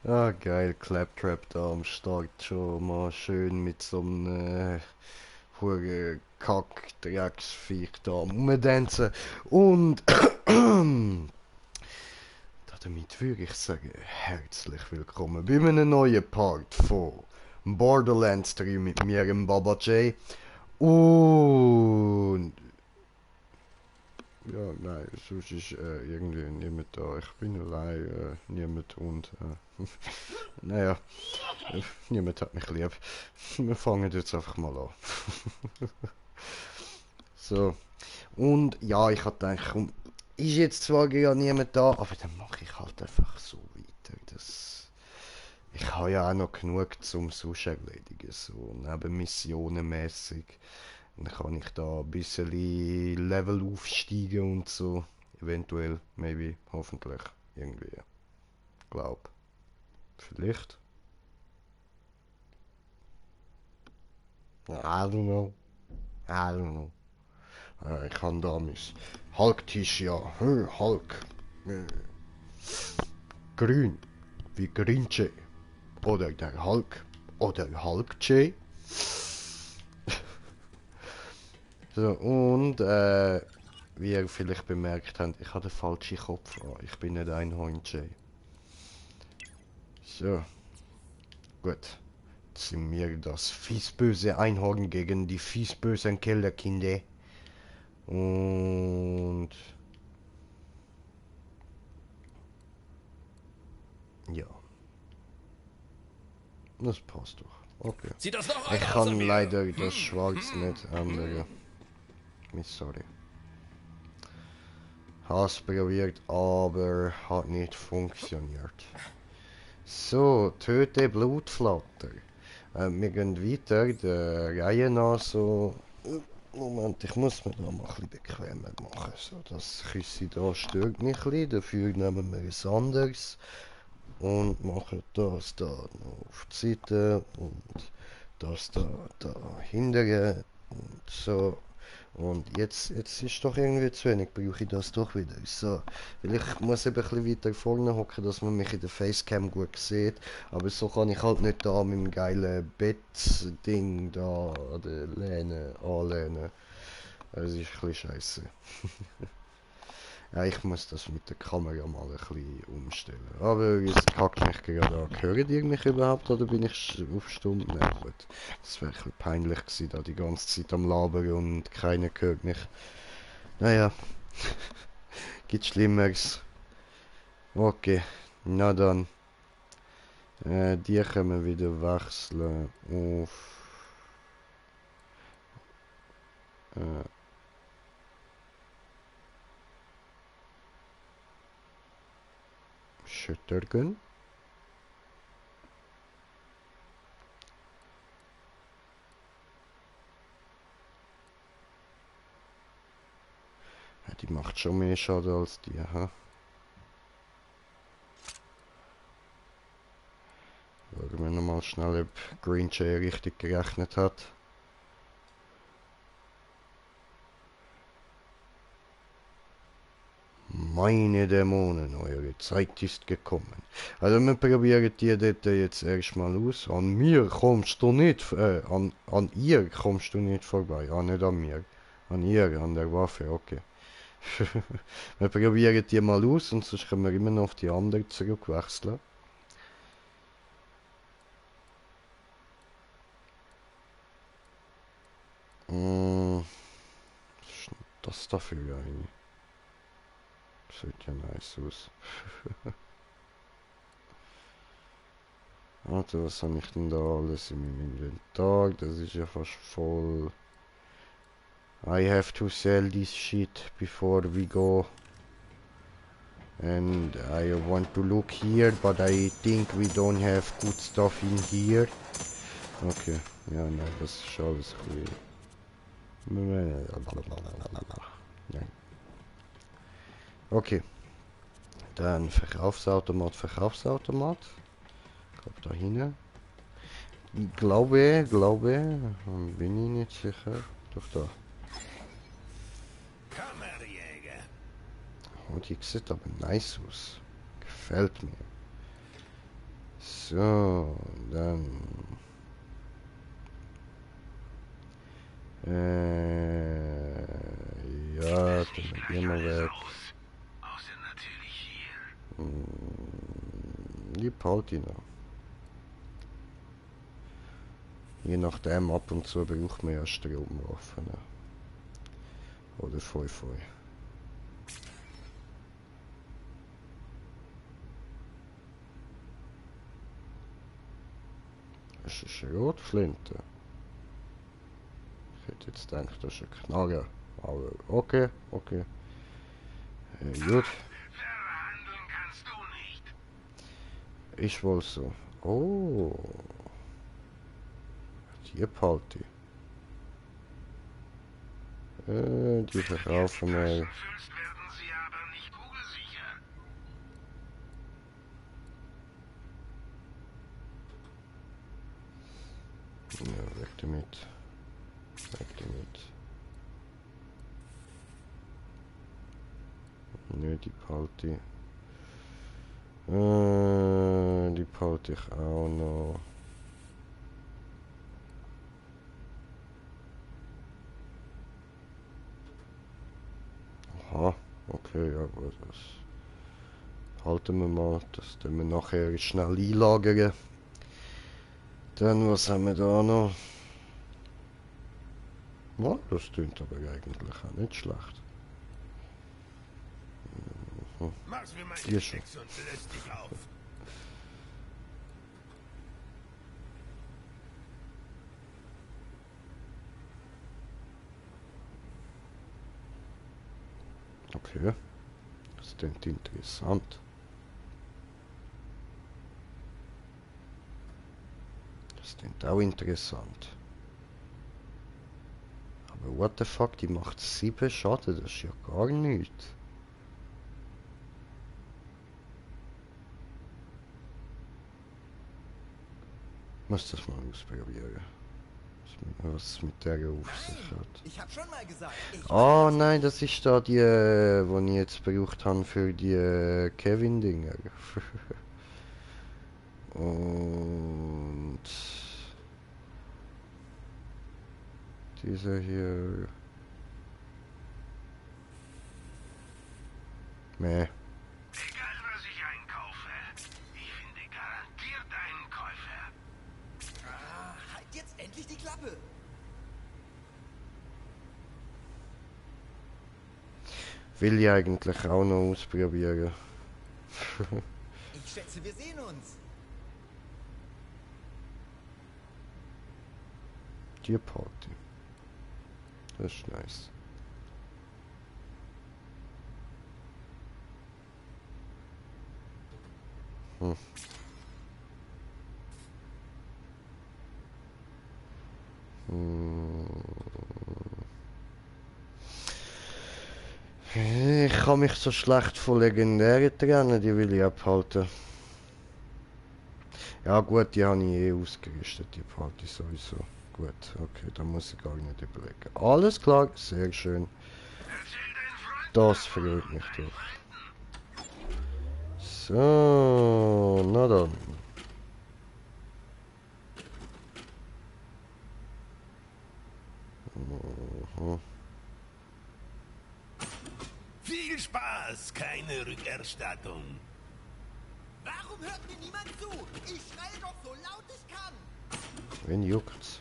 Ah, geil, Claptrap da am Start schon mal schön mit so einem hure Kack-Drecksviech da rumdancen. Und damit würde ich sagen, herzlich willkommen bei einem neuen Part von Borderlands 3 mit mir, dem Baba J. Und ja, nein, sonst ist irgendwie niemand da. Ich bin allein, niemand und naja, niemand hat mich lieb. Wir fangen jetzt einfach mal an. So, und ja, ich hatte gedacht, komm, ist jetzt zwar ja niemand da, aber dann mache ich halt einfach so weiter. Ich habe ja auch noch genug zum sonst erledigen, so neben Missionen mäßig. Dann kann ich da ein bisschen Level aufsteigen und so. Eventuell, maybe, hoffentlich, irgendwie. Glaub. Vielleicht. I don't know. I don't know. Ich kann da mein Hulk-Tisch ja. Hulk. Äh, Grün. Wie Grinche. Oder der Hulk. Oder Hulk-J. So, und wie ihr vielleicht bemerkt habt, ich habe den falschen Kopf an. Ich bin nicht ein J. So, gut. Jetzt sind wir das fiesböse Einhorn gegen die fiesbösen Kellerkinder. Und ja, das passt doch. Okay. Sieht das noch Ich einer außer kann mir? leider das Schwarz nicht ändern. Sorry. Has probiert, aber hat nicht funktioniert. So, töte Blutflatter. Wir gehen weiter, der Reihe nach so. Moment, ich muss mir da mal ein bisschen bequemer machen. So, das Küssi da stört mich ein bisschen. Dafür nehmen wir es anders und machen das da noch auf die Seite und das da hinterher und so. Und jetzt ist doch irgendwie zu wenig, brauche ich das doch wieder. So, weil ich muss eben ein bisschen weiter vorne hocken, dass man mich in der Facecam gut sieht. Aber so kann ich halt nicht da mit dem geilen Bettding da an der Lehne anlehnen. Das ist ein bisschen scheiße. Ja, ich muss das mit der Kamera mal ein bisschen umstellen. Aber jetzt kackt mich gerade an. Hören die mich überhaupt oder bin ich auf Stumm? Nein, gut. Das wäre ein bisschen peinlich gewesen, da die ganze Zeit am Labern und keiner hört mich. Naja, gibt Schlimmeres. Okay, na dann. Die können wir wieder wechseln auf äh, Schüttergen. Ja, die macht schon mehr Schaden als die, ha? Schauen wir nochmal schnell, ob Green Jay richtig gerechnet hat. Meine Dämonen, eure Zeit ist gekommen. Also wir probieren die dort jetzt erstmal aus. An mir kommst du nicht, an ihr kommst du nicht vorbei. Ah, nicht an mir. An ihr, an der Waffe, okay. Wir probieren die mal aus und sonst können wir immer noch auf die andere zurückwechseln. Mm, was ist denn das dafür eigentlich? Sieht ja nice aus. Warte, was habe ich denn da alles in meinem Inventar? Das ist ja fast voll. I have to sell this shit before we go. And I want to look here, but I think we don't have good stuff in here. Okay, ja, nein, das ist alles cool. Nein. Okay, dann Verkaufsautomat, Verkaufsautomat. Ich glaube da hinten. Glaube, bin ich nicht sicher. Doch da. Kammerjäger. Oh, die sieht aber nice aus. Gefällt mir. So, dann. Ja, dann gehen wir weg. Die behalte ich noch. Je nachdem, ab und zu braucht man ja Stromwaffen. Oder Feu. Das ist eine Rotflinte. Ich hätte jetzt gedacht, das ist eine Knarre. Aber okay. Gut. Ich wollte so. Oh. Die behalte ich. Die verkaufen wir. Ja, weg damit. Nö, die behalte ich. Die behalte ich auch noch. Aha, okay, ja gut, das halten wir mal, das tun wir nachher schnell einlagern. Dann, was haben wir da noch? Ja, das klingt aber eigentlich auch nicht schlecht. Hier schon. Okay, das klingt interessant. Das klingt auch interessant. Aber what the fuck, die macht 7 Schaden, das ist ja gar nichts. Ich muss das mal ausprobieren. Was mit der auf sich hat. Ich hab schon mal gesagt. Oh nein, das ist da die, die ich jetzt gebraucht habe für die Kevin-Dinger. Und dieser hier. Nee. Egal was ich einkaufe, ich finde garantiert einen Käufer. Halt jetzt endlich die Klappe. Will ich eigentlich auch noch ausprobieren. Ich schätze, wir sehen uns. Die Party. Das ist nice. Ich kann mich so schlecht von Legendären trennen, die will ich abhalten. Ja gut, die habe ich eh ausgerüstet, die Party sowieso. Gut, okay, da muss ich gar nicht überlegen. Alles klar, sehr schön. Das freut mich doch. So, na dann. Viel Spaß, keine Rückerstattung. Warum hört mir niemand zu? Ich schreie doch so laut ich kann. Wen juckt's?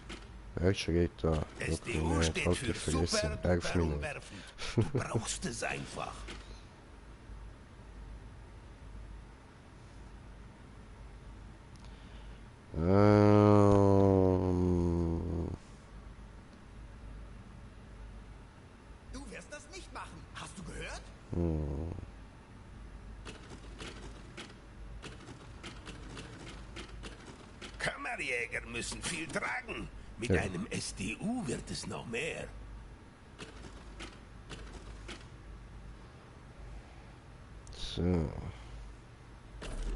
Wer schreit da? SDU steht Halt für die Fresse, super 11 duper Minuten. umwerfend. Du brauchst es einfach. Du wirst das nicht machen. Hast du gehört? Kammerjäger müssen viel tragen. Mit Ja. einem SDU wird es noch mehr. So.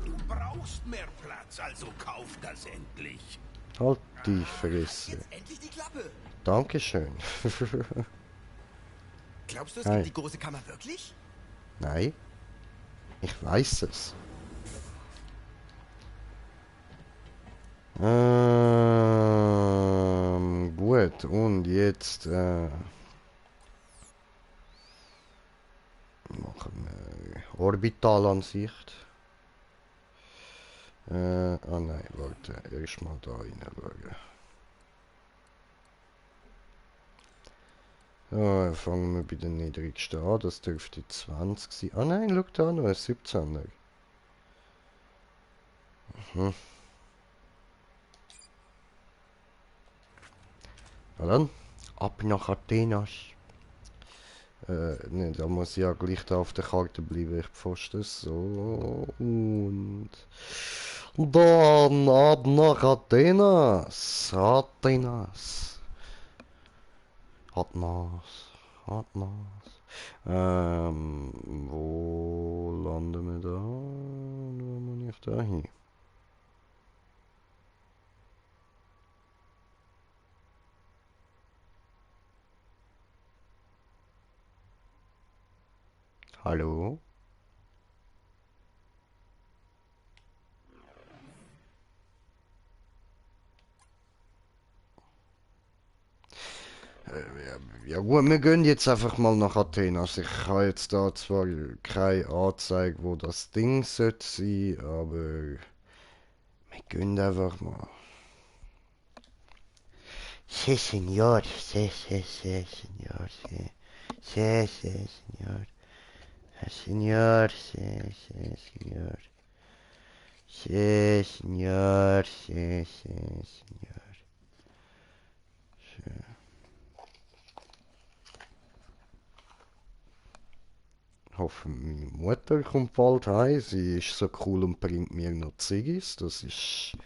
Du brauchst mehr Platz, also kauf das endlich. Halt die Halt Fresse. jetzt endlich die Klappe. Dankeschön. Glaubst du, es Hi. gibt die große Kammer wirklich? Nein. Ich weiß es. Gut, und jetzt machen wir Orbitalansicht. Ah nein, warte, erstmal da reinschauen. Ja, fangen wir bei den niedrigsten an, das dürfte 20 sein. Ah nein, schau da noch, ein 17er. Mhm. Na dann, ab nach Athenas. Ne, da muss ich ja gleich da auf der Karte bleiben, ich pfoste so. Und dann ab nach Athenas. Athenas. Atlas. Atlas. Wo landen wir da? Wo muss ich da hin? Hallo? Ja gut, wir gehen jetzt einfach mal nach Athen. Also ich habe jetzt da zwar keine Anzeige, wo das Ding sollte sein, aber wir gehen einfach mal. Sí, señor, sí, sí, sí, señor, sí. Sí, sí, señor. Señor, sí, sí, señor. Sí, señor, sí, sí, señor. Sí. Ich hoffe, meine Mutter kommt bald heim. Sie ist so cool und bringt mir noch Ziggis. Das ist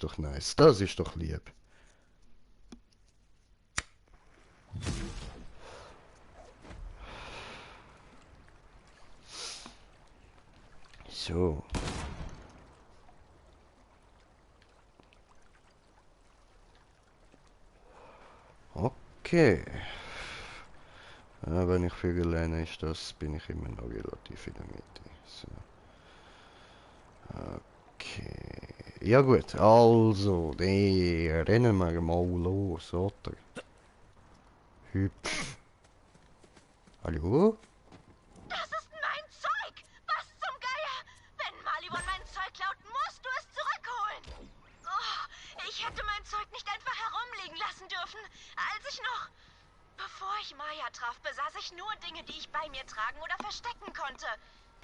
doch nice. Das ist doch lieb. So. Okay. Wenn ich viel lerne, bin ich immer noch relativ in der Mitte. So. Okay. Ja gut, also, die rennen wir mal los, oder? Hüpf. Hallo? Das ist mein Zeug! Was zum Geier? Wenn Malivon mein Zeug klaut, musst du es zurückholen! Oh, ich hätte mein Zeug nicht einfach herumliegen lassen dürfen, als ich noch... Bevor ich Maya traf, besaß ich nur Dinge, die ich bei mir tragen oder verstecken konnte.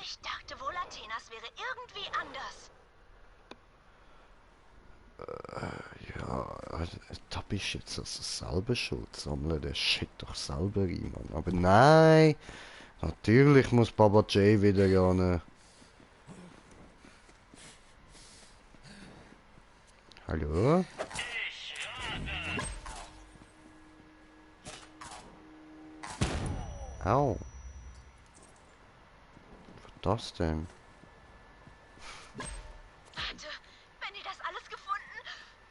Ich dachte wohl, Athenas wäre irgendwie anders. Ja, da bist du jetzt also selber schuld. Sammle den Shit doch selber ein, Mann. Aber nein! Natürlich muss Baba J wieder ran. Hallo? Au. Was das denn? Warte, Benny, das alles gefunden?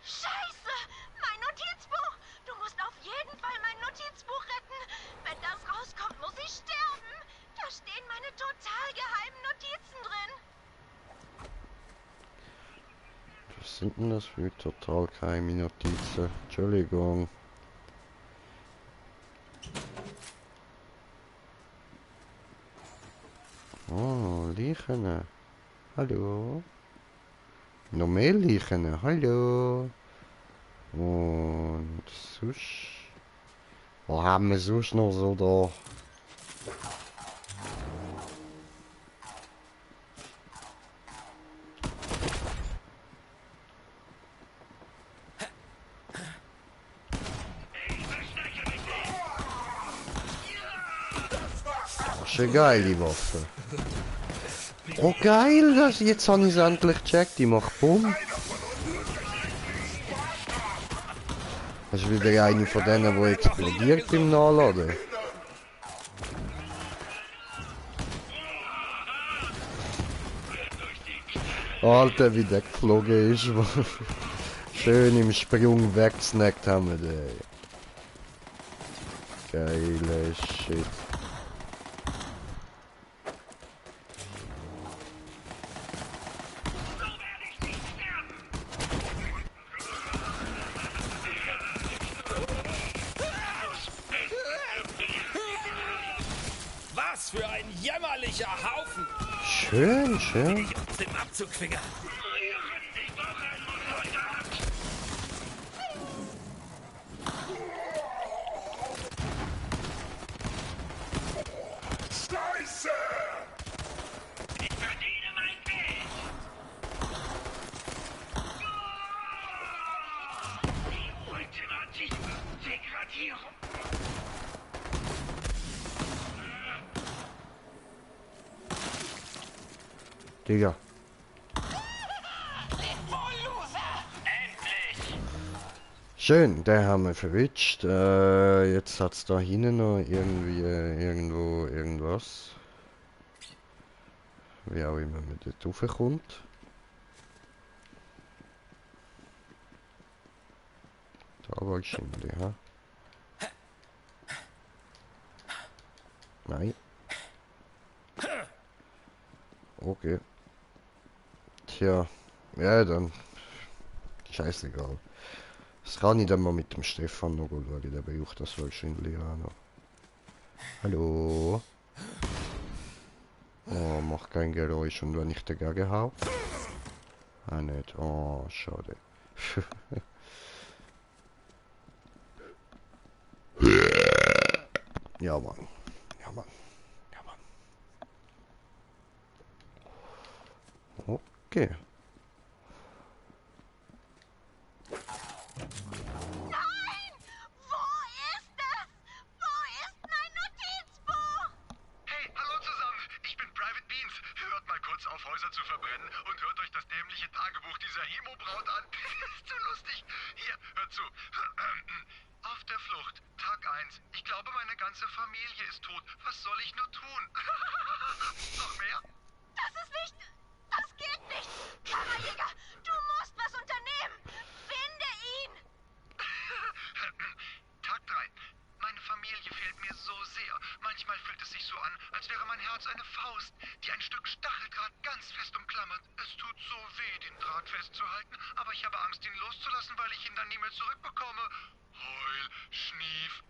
Scheiße! Mein Notizbuch! Du musst auf jeden Fall mein Notizbuch retten! Wenn das rauskommt, muss ich sterben! Da stehen meine total geheimen Notizen drin! Was sind denn das für total geheime Notizen? Entschuldigung. Oh, Leichen. Hallo? Noch mehr Leichen. Hallo? Und sonst? Was haben wir sonst noch so da? Das ist eine geile Waffe. Oh geil, jetzt habe ich es endlich gecheckt. Die macht Bumm. Das ist wieder eine von denen, die explodiert im Nachladen. Alter, wie der geflogen ist. Schön im Sprung weggesnackt haben wir den. Geile Shit. Was für ein jämmerlicher Haufen! Schön, schön. Ich aus dem Abzugfinger. Scheiße! Ich verdiene mein Geld! Die ultimative Degradierung! Digga. Endlich! Schön, der haben wir verwitscht. Jetzt hat's da hinten noch irgendwie irgendwo irgendwas. Wie auch immer man dort raufkommt. Da wahrscheinlich, ha? Nein. Okay. Tja, ja dann. Scheißegal. Das kann ich dann mal mit dem Stefan noch schauen, der braucht das wahrscheinlich auch noch. Hallo? Oh, mach kein Geräusch und wenn ich dagegen hau? Ah nicht, oh, schade. Ja Mann, ja Mann, ja Mann. Okay. Nein! Wo ist es? Wo ist mein Notizbuch? Hey, hallo zusammen! Ich bin Private Beans. Hört mal kurz auf, Häuser zu verbrennen und hört euch das dämliche Tagebuch dieser Himo-Braut an. Ist zu lustig. Hier, hört zu. Auf der Flucht, Tag 1. Ich glaube, meine ganze Familie ist tot. Was soll ich nur tun? Noch mehr? Das ist nicht... Das geht nicht! Kammerjäger, du musst was unternehmen! Finde ihn! Tag 3. Meine Familie fehlt mir so sehr. Manchmal fühlt es sich so an, als wäre mein Herz eine Faust, die ein Stück Stacheldraht ganz fest umklammert. Es tut so weh, den Draht festzuhalten, aber ich habe Angst, ihn loszulassen, weil ich ihn dann nie mehr zurückbekomme. Heul, Schnief.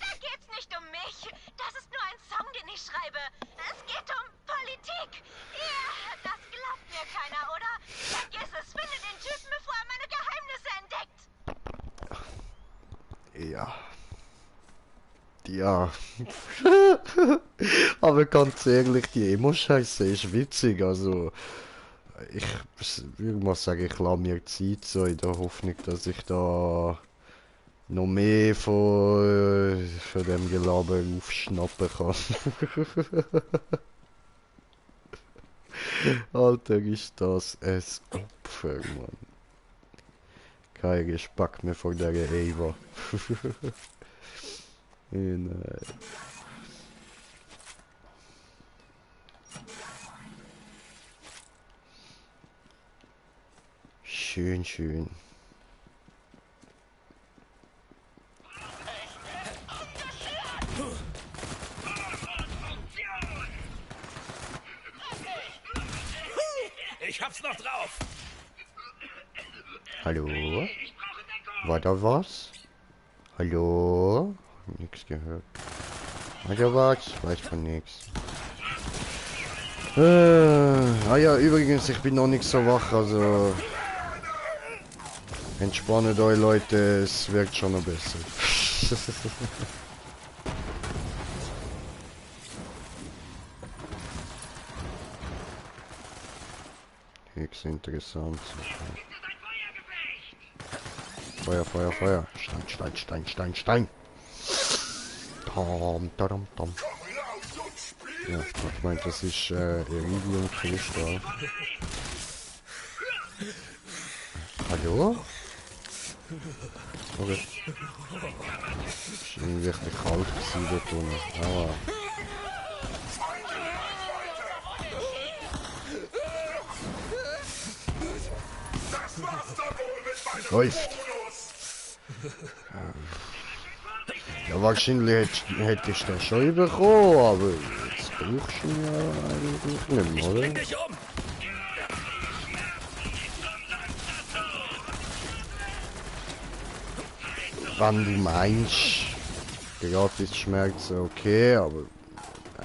Da geht's nicht um mich. Das ist nur ein Song, den ich schreibe. Es geht um Politik. Ja, das glaubt mir keiner, oder? Vergiss es. Finde den Typen, bevor er meine Geheimnisse entdeckt. Ja. Aber ganz ehrlich, die Emo-Scheiße ist witzig, also... Ich würde mal sagen, ich lasse mir Zeit, so in der Hoffnung, dass ich da noch mehr von dem Gelaber aufschnappen kann. Alter, ist das ein Opfer, Mann. Kein Respekt mehr vor der Eva. Nein. Schön, schön. Ich hab's noch drauf! Hallo? War da was? Hallo? Nix gehört. War da was? Weiß von nix. Ah ja, übrigens, ich bin noch nicht so wach, also... Entspannt euch, Leute, es wird schon noch besser. Höchst interessant. Feuer, Feuer, Feuer. Stein, Stein, Stein, Stein, Stein. Tom, tom, tom. Ja, ich meine, das ist Iridium-Kristall. Hallo? Okay. Ist irgendwie richtig kalt gewesen dort unten. Aber... Läuft. Ja, wahrscheinlich hätte ich den schon bekommen, aber jetzt brauchst du ihn ja eigentlich nicht mehr, oder? Dich um! Wann du meinst. gratis Schmerzen okay, aber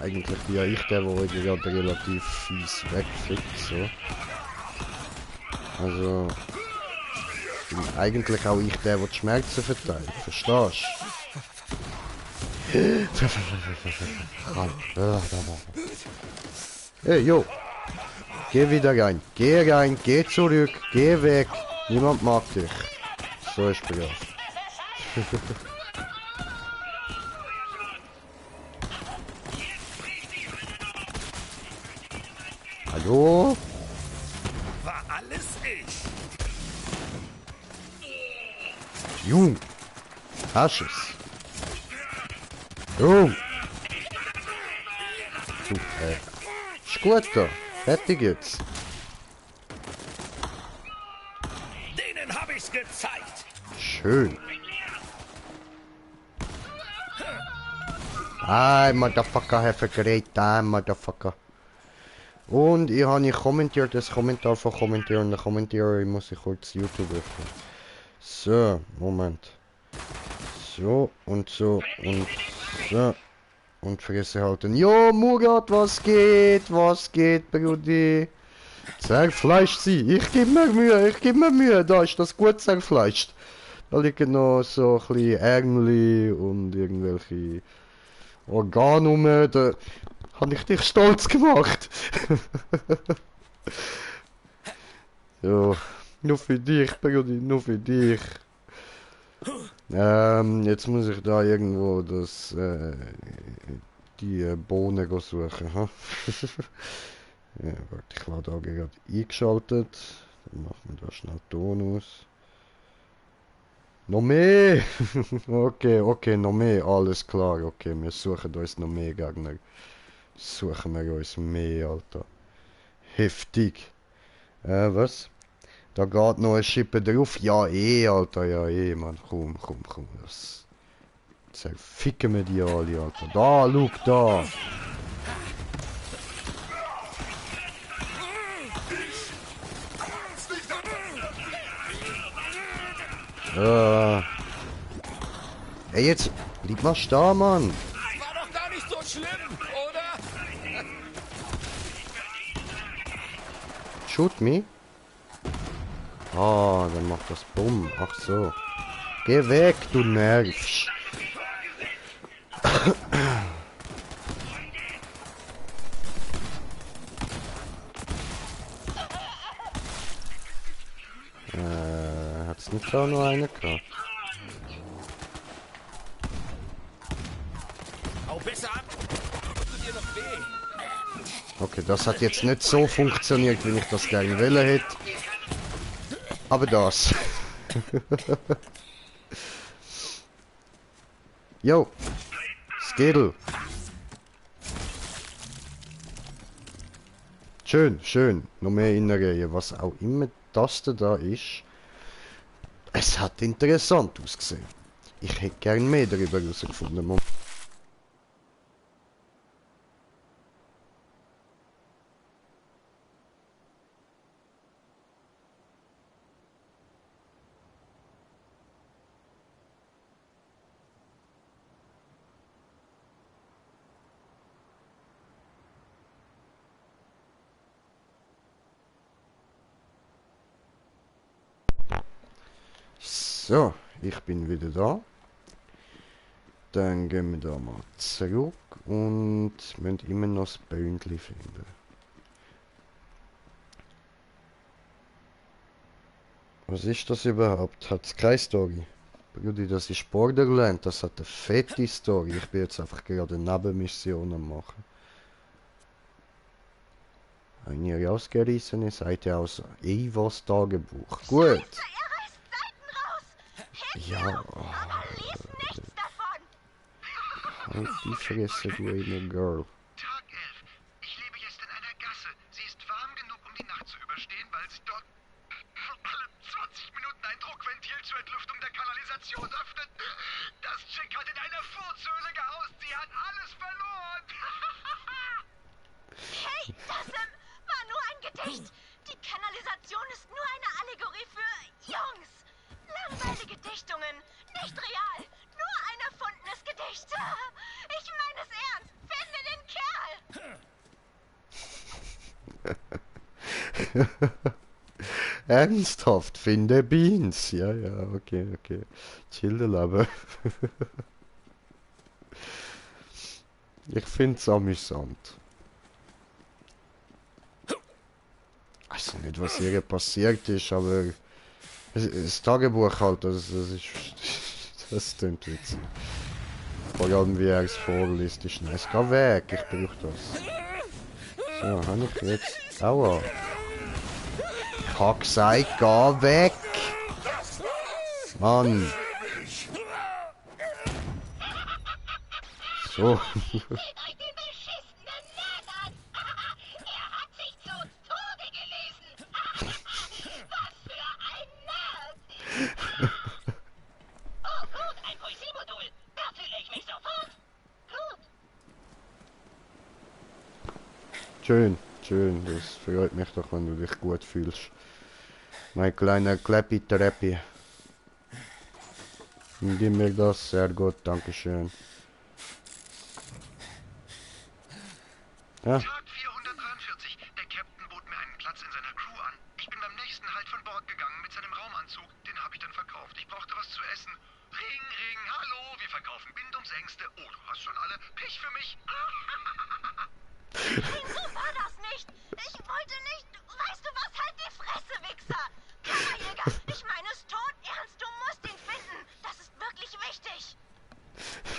eigentlich bin ja ich der, der gerade relativ fies wegfliegt, so. Also bin eigentlich auch ich der die Schmerzen verteilt, verstehst du? Hey, jo! Geh wieder rein, geh zurück, geh weg, niemand mag dich. So ist brav. Hallo? War alles ich. Jung! Hast es? Jung! Du, ist gut da. Fertig jetzt. Denen hab ich's gezeigt. Schön. Motherfucker, have a great time, Motherfucker. Und ich habe nicht kommentiert, das Kommentar von kommentieren. Ich muss ich kurz YouTube öffnen. So, Moment. So und so und so. Und Fresse halten. Jo, Murat, was geht? Was geht, Brudi? Zerfleischt sie. Ich gebe mir Mühe. Da ist das gut zerfleischt. Da liegen noch so ein bisschen Ärmel und irgendwelche Organe rum. Da habe ich dich stolz gemacht. So, nur für dich, Brudi, nur für dich. Jetzt muss ich da irgendwo die Bohnen suchen. Ha? Ja, warte, ich war da gerade eingeschaltet. Dann machen wir da schnell Ton aus. Noch mehr! Okay, noch mehr, alles klar. Okay, wir suchen uns noch mehr Gegner. Suchen wir uns mehr, Alter. Heftig. Was? Da geht noch eine Schippe drauf. Ja, Alter, ja, Mann. Komm. Das zerficken wir die alle, Alter. Da, schau, da. Ey, jetzt blieb mal stehen, Mann. War doch gar nicht so schlimm, oder? Shoot me. Ah, dann macht das Bumm. Ach so. Geh weg, du nervst. Hat's nicht auch nur eine gehabt? Hau besser ab. Tut dir noch weh. Okay, das hat jetzt nicht so funktioniert, wie ich das gerne wollen hätte. Aber das. Jo. Skittle. Schön. Noch mehr Innenreihe. Was auch immer das da ist. Es hat interessant ausgesehen. Ich hätte gern mehr darüber herausgefunden. So, ich bin wieder da. Dann gehen wir da mal zurück und müssen immer noch das Böndli finden. Was ist das überhaupt? Hat es keine Story? Brudi, das ist Borderland, das hat eine fette Story. Ich bin jetzt einfach gerade Nebenmissionen machen. Eine rausgerissene Seite aus Evas Tagebuch. Gut. Ja. Nichts davon. Halt die Fresse, du eine Girl. Tag 11. Ich lebe jetzt in einer Gasse. Sie ist warm genug, um die Nacht zu überstehen, weil sie dort alle 20 Minuten ein Druckventil zur Entlüftung der Kanalisation öffnet. Das Chick hat in einer Furzhöhle gehaust. Sie hat alles verloren. Hey, das war nur ein Gedicht. Die Kanalisation ist nur eine Allegorie für Jungs. Langweilige Dichtungen, nicht real. Nur ein erfundenes Gedicht. nicht. Ich meine es ernst. Finde den Kerl. Ernsthaft, finde Beans. Ja, ja, okay, okay. Chillen. Ich find's amüsant. Ich weiß nicht, was hier passiert ist, aber das Tagebuch halt, das ist... Das klingt witzig. Vor allem wie er es vorliest, ist nice. Geh weg, ich brauch das. So, habe ich jetzt... Aua. Ich hab gesagt, geh weg! Mann! So. Euch den beschissenen Laden! Er hat sich zu Tode gelesen! Was für ein Nerd! Oh gut, ein Poesiemodul! Da fühle ich mich sofort! Gut! Schön, schön. Das freut mich doch, wenn du dich gut fühlst. Mein kleiner Kleppi-Treppi. Gib mir das, sehr gut, dankeschön. Ja. Tag 443. Der Captain bot mir einen Platz in seiner Crew an. Ich bin beim nächsten Halt von Bord gegangen mit seinem Raumanzug. Den habe ich dann verkauft. Ich brauchte was zu essen. Ring, Ring, hallo, wir verkaufen Bindungsängste. Oh, du hast schon alle. Pech für mich. So war das nicht! Ich wollte nicht... Weißt du was? Halt die Fresse, Wichser! Kammerjäger, ich meine es tot ernst. Du musst ihn finden. Das ist wirklich wichtig.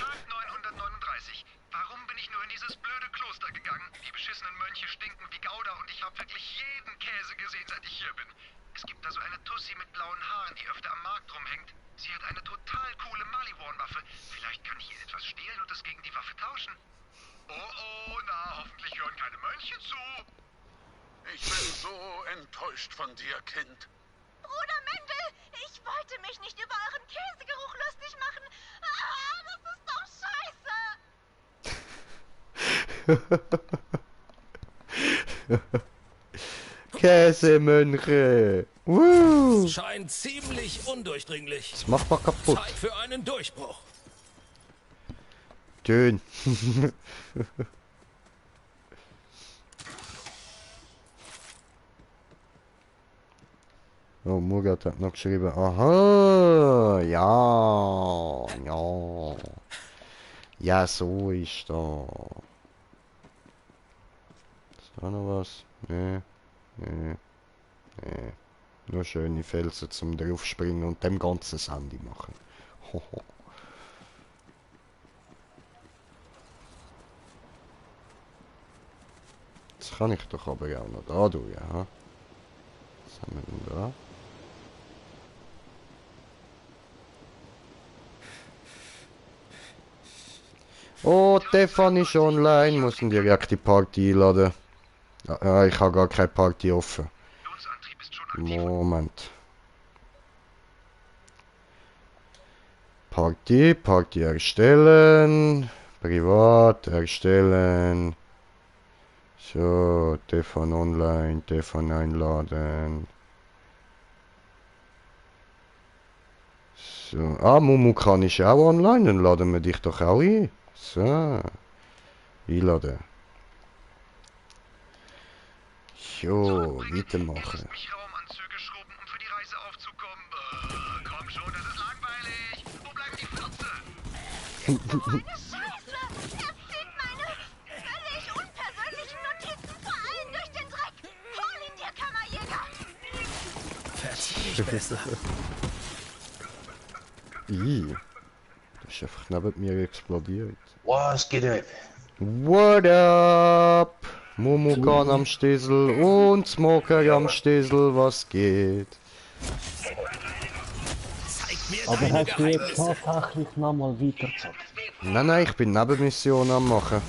Tag 939. Warum bin ich nur in dieses blöde Kloster gegangen? Die beschissenen Mönche stinken wie Gouda und ich habe wirklich jeden Käse gesehen, seit ich hier bin. Es gibt da so eine Tussi mit blauen Haaren, die öfter am Markt rumhängt. Sie hat eine total coole Maliwan-Waffe. Vielleicht kann ich ihr etwas stehlen und es gegen die Waffe tauschen. Oh, na, hoffentlich hören keine Mönche zu. Ich bin so enttäuscht von dir, Kind. Bruder Mendel, ich wollte mich nicht über euren Käsegeruch lustig machen. Ah, das ist doch scheiße. Käsemönche! Woo! Scheint ziemlich undurchdringlich. Das macht man kaputt. Zeit für einen Durchbruch. Schön. Oh, Mugat hat noch geschrieben. Aha, ja, ja. Ja, so ist da. Ist da noch was? Nee, nee, nee. Nur schöne Felsen zum draufspringen und dem ganzen Sandy machen. Hoho. Jetzt kann ich doch aber auch noch da durch, ja. Was haben wir denn da? Oh, Stefan ist online, muss ihn direkt die Party einladen. Ja, ich habe gar keine Party offen. Funktionsantrieb ist schon aktiv. Moment. Party erstellen. Privat erstellen. So, Stefan online, Stefan einladen. So, Mumu kann ich auch online, dann laden wir dich doch auch ein. So, einladen. So, weitermachen. Mich Raumanzüge schrubben, um für die Reise aufzukommen. Komm schon, das ist langweilig. Wo bleiben die Fürze? Eine Scheiße! Er zieht meine völlig unpersönlichen Notizen vor allem durch den Dreck. Hol ihn dir, Kammerjäger! Verzieh dich besser. Das ist einfach neben mir explodiert. Was geht ab? What up? Mumukan am Stesel und Smoker am Stesel, was geht? Zeig mir Aber deine hast du jetzt Geheimnisse. tatsächlich nochmal weitergezockt? Nein, ich bin Nebenmission am machen.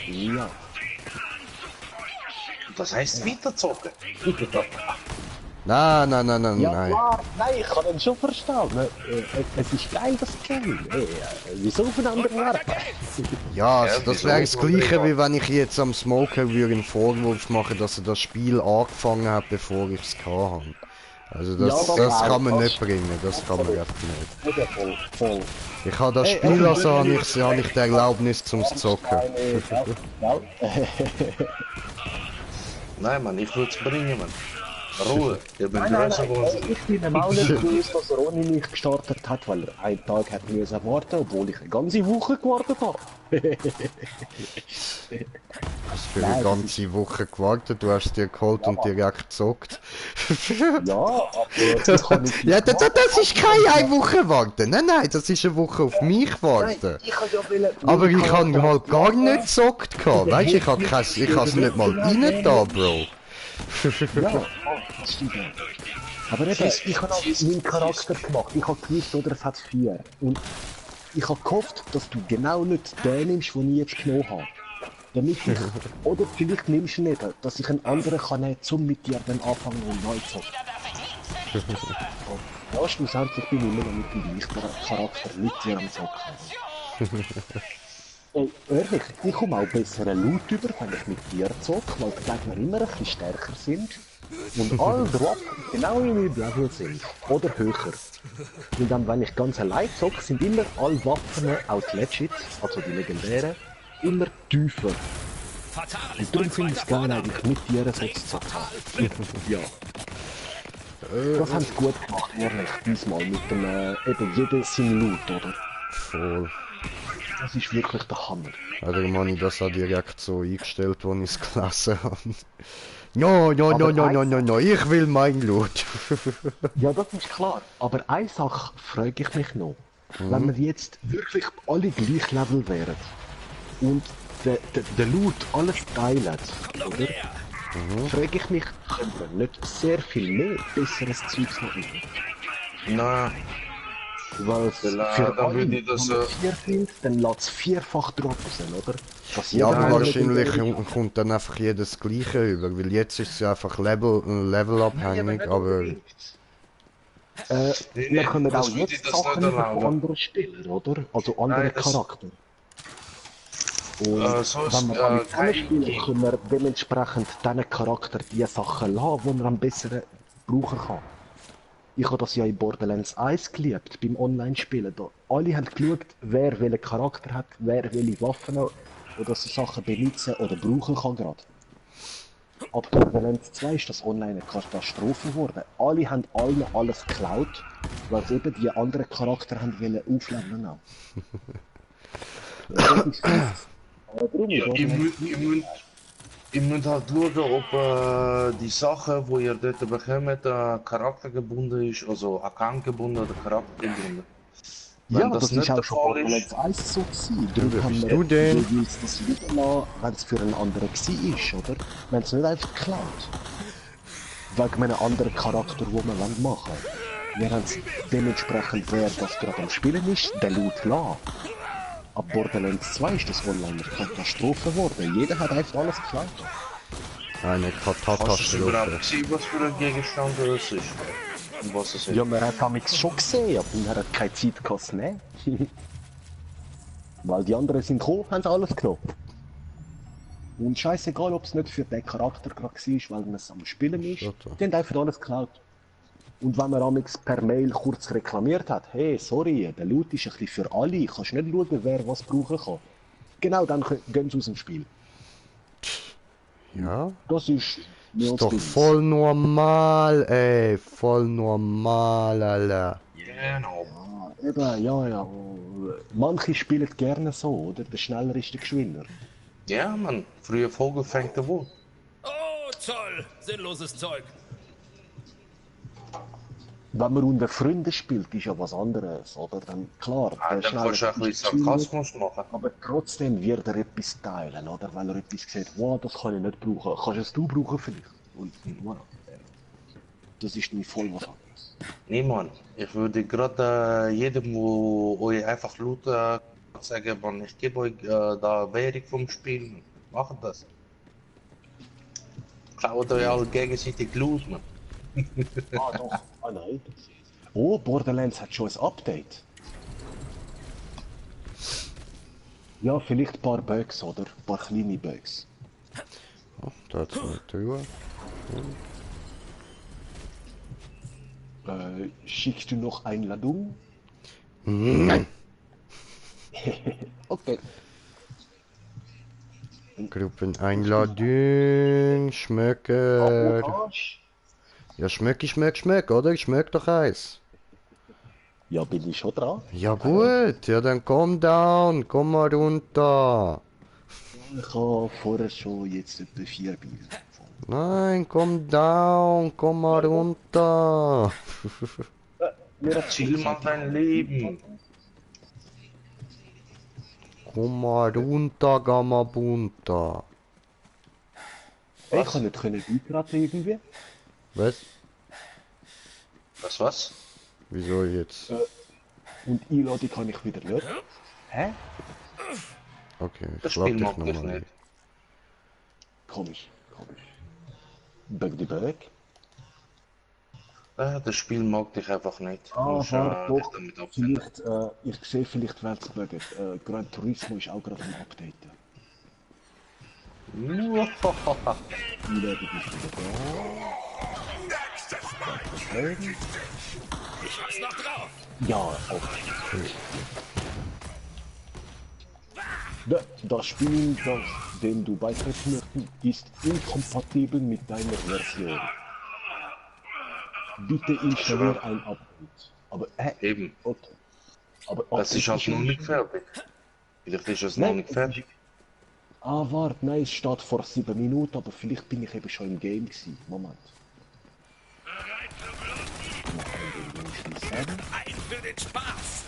Ja. Das heisst weiterzocken? Nein. Ja klar, nein, ich kann ihn schon verstehen. Es ist geil, das Game. Wieso aufeinander werfen? Ja, also das wäre das Gleiche, wie wenn ich jetzt am Smoker würde einen Vorwurf machen, dass er das Spiel angefangen hat, bevor ich es hatte. Also das, Ja, das kann man das- nicht bringen, das kann man einfach nicht. Ja, voll, voll. Ich habe das Hey, Spiel, also, also habe ich die Erlaubnis zum Zocken. Ja, Nein, Mann, ich würde es bringen, Mann. Ruhe, ich bin nein, nein, größer nein, geworden. ich bin ihm auch nicht gewusst, dass er ohne mich gestartet hat, weil er einen Tag hat müssen warten, obwohl ich eine ganze Woche gewartet habe. Hast für eine ganze Woche gewartet, du hast es dir geholt und direkt gezockt. Ja, aber das kann ich Ja, das ist keine Woche warten. Nein, nein, das ist eine Woche auf mich warten. Ich kann ja wollen, Aber ich habe halt gar nicht gezockt gehabt. Weißt du, ich habe es nicht mal rein da, Bro. Ja, das stimmt. Aber eben, ich habe auch meinen Charakter gemacht. Ich habe gewusst, oder es hat 4. Und ich habe gehofft, dass du genau nicht den nimmst, den ich jetzt genommen habe. Damit ich, oder vielleicht nimmst du nicht, dass ich einen anderen kann nehmen, um mit dir dann anfangen und neu zu zocken. Ja, schlussendlich bin ich immer noch mit dem gleichen Charakter mit dir am Zocken. Ey, ehrlich, ich komme auch besseren Loot über, wenn ich mit dir zocke, weil die Gegner immer ein bisschen stärker sind und alle Drop genau in meinem Level sind. Oder höher. Und dann, wenn ich ganz allein zocke, sind immer alle Waffen, auch die Legit, also die legendären, immer tiefer. Und darum finde ich es geil, eigentlich mit dir so zu zocken. Ja. Das haben sie gut gemacht, ehrlich, diesmal mit dem, eben jeder sein Loot, oder? Voll. Das ist wirklich der Hammer. Oder habe ich das auch direkt so eingestellt, als ich es gelesen habe. No, ich will mein Loot. Ja, das ist klar. Aber eine Sache frage ich mich noch. Wenn wir jetzt wirklich alle gleich Level wären und der Loot alles teilen, oder? Frage ich mich, können wir nicht sehr viel mehr besseres Zeugs noch üben? Nein, Weil für dann alle, würde ich das, wenn man 4 findet, dann lässt es vierfach drauf sein, oder? Dass Ja, jeder aber eine wahrscheinlich legendäre- kommt dann einfach jedes Gleiche über, weil jetzt ist es einfach levelabhängig, aber wir können das auch würde ich jetzt das Sachen nicht über erlauben. von anderen Spielern, oder? Also andere Nein, das- Charakter. Und so ist, wenn wir alle kein spielen, können wir dementsprechend diesen Charakter die Sachen lassen, die er am besten brauchen kann. Ich habe das ja in Borderlands 1 geliebt, beim Online-Spielen. Da alle haben geschaut, wer welchen Charakter hat, wer welche Waffen oder so Sachen benutzen oder brauchen kann gerade. Ab Borderlands 2 ist das online eine Katastrophe geworden. Alle haben allen alles geklaut, weil sie eben die anderen Charakter haben wollen aufleveln auch. Das ist das. Aber darum, Ja, Borderlands ihr müsst halt schauen, ob die Sachen, die ihr dort bekommt, charaktergebunden ist, also accountgebunden oder charaktergebunden. Ja, Wenn das nicht ist auch der schon Fall Borderlands 1 so gewesen. Darum wer haben bist wir du denn? jeweils das wieder lassen, wenn es für einen anderen war, oder? Wenn es nicht einfach geklaut. Wegen einem anderen Charakter, den wir machen wollen. Wir haben es dementsprechend, wer das gerade am Spielen ist, den Loot lassen. Ab Borderlands 2 ist das online eine Katastrophe geworden. Jeder hat einfach alles geklaut. eine Hast du überhaupt Katastrophe. gesehen, was für ein Gegenstand das ist? Und was es ist? Ja, man hat damals schon gesehen, aber man hat keine Zeit gehabt zu nehmen. Weil die anderen sind gekommen, haben alles genommen. Und scheißegal, ob es nicht für den Charakter gerade war, weil man es am Spielen ist, So. die haben einfach alles geklaut. Und wenn man amigs per Mail kurz reklamiert hat, hey, sorry, der Loot ist ein bisschen für alle, kannst nicht schauen, wer was brauchen kann. Genau dann gehen sie aus dem Spiel. Ja, Das ist mir ist doch voll normal, ey, voll normal, Alter. Genau. Eben, ja. Manche spielen gerne so, oder? Der schneller ist der geschwinder. Ja, Mann, früher Vogel fängt der Wurm. Oh, toll. Sinnloses Zeug. Wenn man unter Freunden spielt, ist ja was anderes, oder? Dann klar, Dann kannst du ein bisschen Sarkasmus machen. aber trotzdem wird er etwas teilen, oder? Weil er etwas sieht, wow, das kann ich nicht brauchen. Kannst es du brauchen vielleicht? Und voilà. Das ist nicht voll was anderes. Nee, Mann, ich würde gerade jedem, wo euch einfach Loot sagen, man, ich gebe euch da Währung vom Spiel. Macht das. Klaut euch alle gegenseitig Loot, man. Ah, doch. Ah, nein. Oh, Borderlands hat schon ein Update. Ja, vielleicht ein paar Bugs, oder? Ein paar kleine Bugs. Oh, da hat's eine Truhe. Schickst du noch Einladung? Nein. Okay. Gruppeneinladung, Schmöcker. Ja, schmöck, oder? Schmöck doch eins. Ja, bin ich schon dran? Ja gut, ja dann komm down, komm mal runter. Ich habe vorher schon jetzt etwa 4 Bier. Nein, komm down, komm mal runter. Chill mal dein Leben. Komm mal runter, Gamabunta. Hey, ich kann nicht beitreten irgendwie. Was? Was? Wieso jetzt? Und Einladung kann ich wieder nicht. Hä? Okay, ich Das lade Spiel dich mag dich nochmal nicht. ein. Komisch. Bug die Bug. Das Spiel mag dich einfach nicht. Du musst, Warte, dich doch. damit abfinden. Vielleicht, ich sehe vielleicht, wer es geschaut. Gran Turismo ist auch gerade am Updaten. Einladung ist wieder da. Okay. Ich hab's noch drauf. Ja, okay. Das Spiel, dem du beitreten möchtest, ist inkompatibel mit deiner Version. Bitte installiere ein Update. Aber, Eben. okay. Aber Das ist halt noch nicht fertig. Vielleicht ist es noch nicht fertig. Warte, nein, es steht vor 7 Minuten, aber vielleicht bin ich eben schon im Game gewesen. Moment. Ein für den Spaß.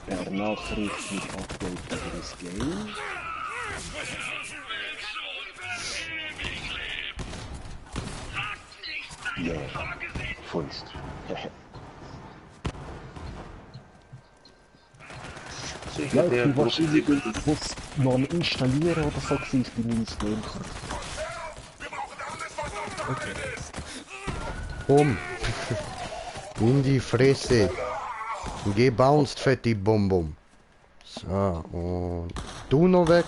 Per Nachricht mit Update für das Game. Ja, Kunst. Ja, ich bin wahrscheinlich was noch am Installieren oder so gewesen, ich bin in das Game gekommen. Okay. Komm. In die Fresse. Geh bounced, fette Bonbon. So, und du noch weg.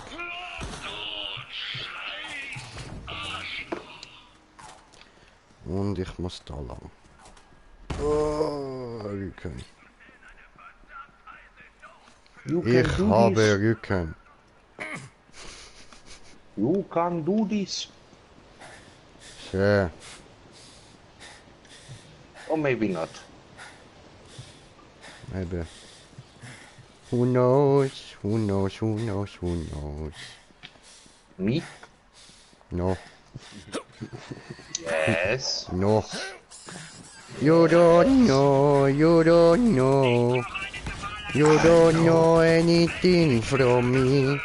Und ich muss da lang. Oh, Rücken. Ich habe Rücken. You can do this. So. Or maybe not. Maybe. Who knows? Who knows? Who knows? Who knows? Me? No. Yes. No. You don't know. You don't know. You don't know anything from me.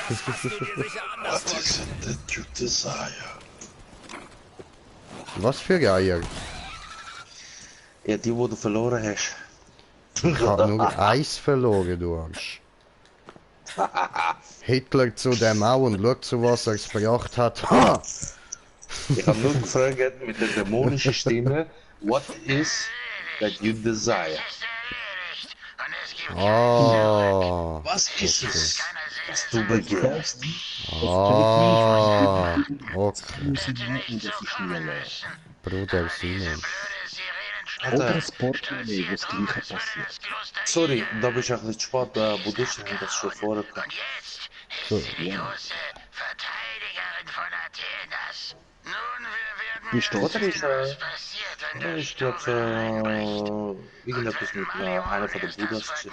What is it that you desire? Was für Eier? Ja, die, wo du verloren hast. Ich hab nur Eis verloren, du Arsch. Hitler zu dem auch und schaut zu was er es gebracht hat. Ha! Ich habe nur gefragt mit der dämonischen Stimme, what is that you desire? Ah. Was ist es, was du begehrst? Ah. Okay. Und das ist nie leer. Bruder Simon. Oder ein Portemonnaie, wo das Gleiche passiert. Sorry, da bist du ein bisschen zu spät. Buddhisten haben das schon vorher gehabt. So. Bist du Oder dort? ist, ich glaube, irgendetwas mit einer von den Buddhas,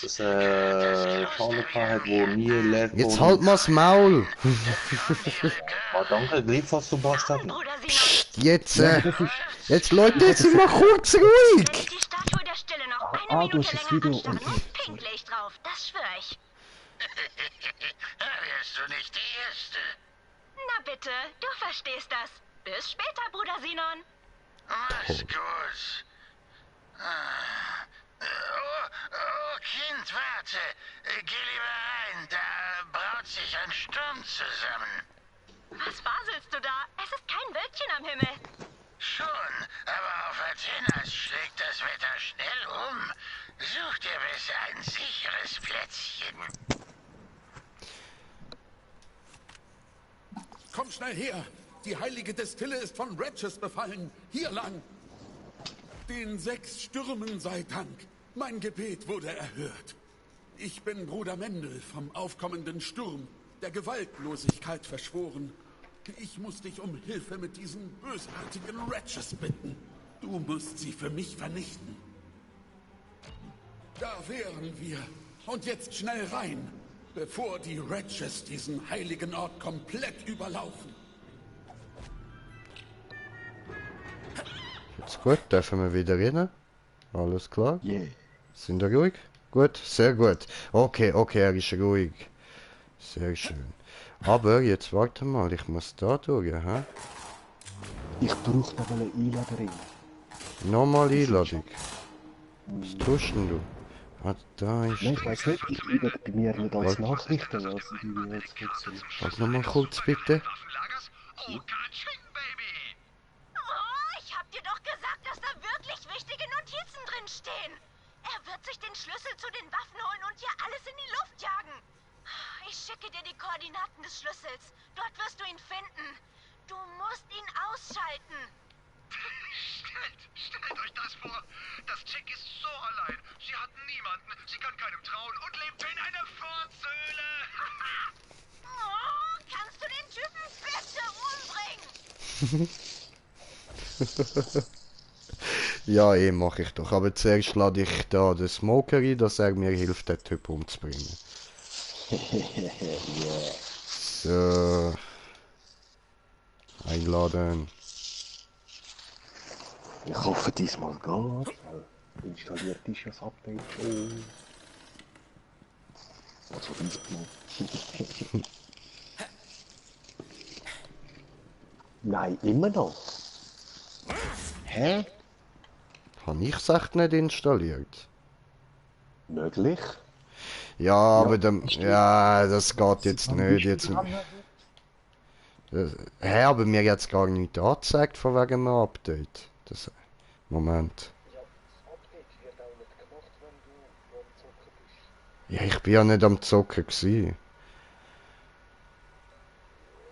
dass Schale hat, wo nie leer Jetzt halt mal's Maul. danke, lieb, was du Bastard. Psst, jetzt, jetzt Leute, jetzt sind wir kurz ruhig. Die Statue der Stille noch eine du Minute hast das länger Video anstand, und- pinkle ich drauf, das schwöre ich. Wärst du nicht die Erste? Na bitte, du verstehst das. Bis später, Bruder Sinon. Mach's gut. Oh, Kind, warte. Geh lieber rein, da braut sich ein Sturm zusammen. Was faselst du da? Es ist kein Wölkchen am Himmel. Schon, aber auf Athenas schlägt das Wetter schnell um. Such dir besser ein sicheres Plätzchen. Komm schnell her. Die heilige Destille ist von Ratchus befallen. Hier lang. Den 6 Stürmen sei Dank. Mein Gebet wurde erhört. Ich bin Bruder Mendel vom aufkommenden Sturm, der Gewaltlosigkeit verschworen. Ich muss dich um Hilfe mit diesem bösartigen Ratchus bitten. Du musst sie für mich vernichten. Da wären wir. Und jetzt schnell rein, bevor die Ratchus diesen heiligen Ort komplett überlaufen. Jetzt gut, dürfen wir wieder rein? Alles klar? Yeah. Sind wir ruhig? Gut, sehr gut. Okay, er ist ruhig. Sehr schön. Aber jetzt warte mal, ich muss da durch, hä? Ich brauche noch eine Einladung. Nochmal Einladung. Was tust denn du? Ah, da ist... Nein, ich weiß nicht, ich bin bei mir nicht als Nachrichten, was ich jetzt wechseln. Warte nochmal kurz, bitte. Waffenlagers? Oh, Katsching, Baby! Oh, ich hab dir doch gesagt, dass da wirklich wichtige Notizen drin stehen. Er wird sich den Schlüssel zu den Waffen holen und dir alles in die Luft jagen. Ich schicke dir die Koordinaten des Schlüssels. Dort wirst du ihn finden. Du musst ihn ausschalten. Stellt euch das vor. Das Chick ist so allein. Sie hat niemanden, sie kann keinem trauen und lebt in einer Furzhöhle. Oh, kannst du den Typen bitte umbringen? Ja, mach ich doch. Aber zuerst lade ich da den Smoker ein, dass er mir hilft, den Typ umzubringen. So. Einladen. Ich hoffe, diesmal geht. Installiert ist das Update schon. Also diesmal. Nein, immer noch. Hä? Habe ich es echt nicht installiert? Möglich? Ja, aber dann... Ja, das geht jetzt nicht. Jetzt... Hä, aber mir jetzt gar nicht angezeigt von wegen einem Update. Das... Moment. Ja, ich bin ja nicht am Zocken gewesen.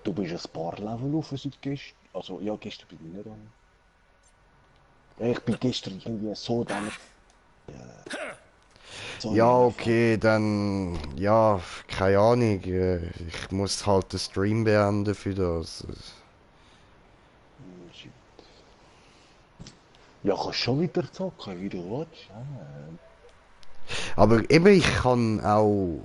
Du bist ein paar Level auf seit gestern. Also, ja, gestern bin ich nicht an. Ja, ich bin gestern irgendwie so dann. So Ja, okay, dann... Ja, keine Ahnung. Ich muss halt den Stream beenden für das. Ja, kannst schon wieder zocken, wie du willst. Aber eben, ich kann auch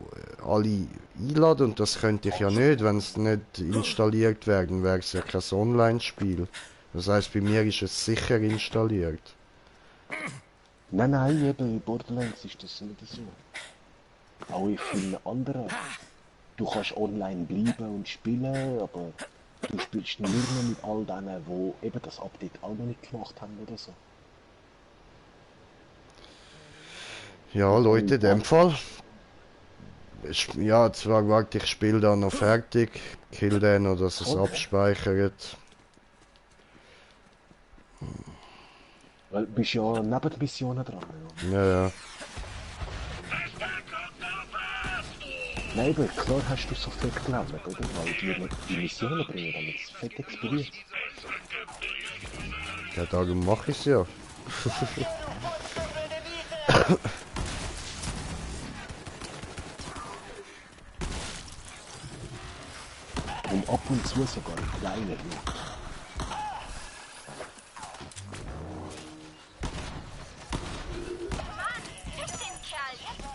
alle einladen und das könnte ich ja nicht, wenn es nicht installiert wäre, dann wäre es ja kein Online-Spiel. Das heisst, bei mir ist es sicher installiert. Nein, eben in Borderlands ist das nicht so. Auch in vielen anderen. Du kannst online bleiben und spielen, aber du spielst nur noch mit all denen, die eben das Update auch noch nicht gemacht haben oder so. Ja, Leute, in dem Fall. Ja, zwar gesagt, ich spiele da noch fertig, kill den oder dass es abspeichert. Weil du bist ja neben den Missionen dran. Ja. Ja. Nein, aber klar hast du so fett gelevelt, oder? Weil die Missionen bringen damit fett explodiert. Ja, darum mache ich es ja. Und ab und zu sogar kleine Hüte.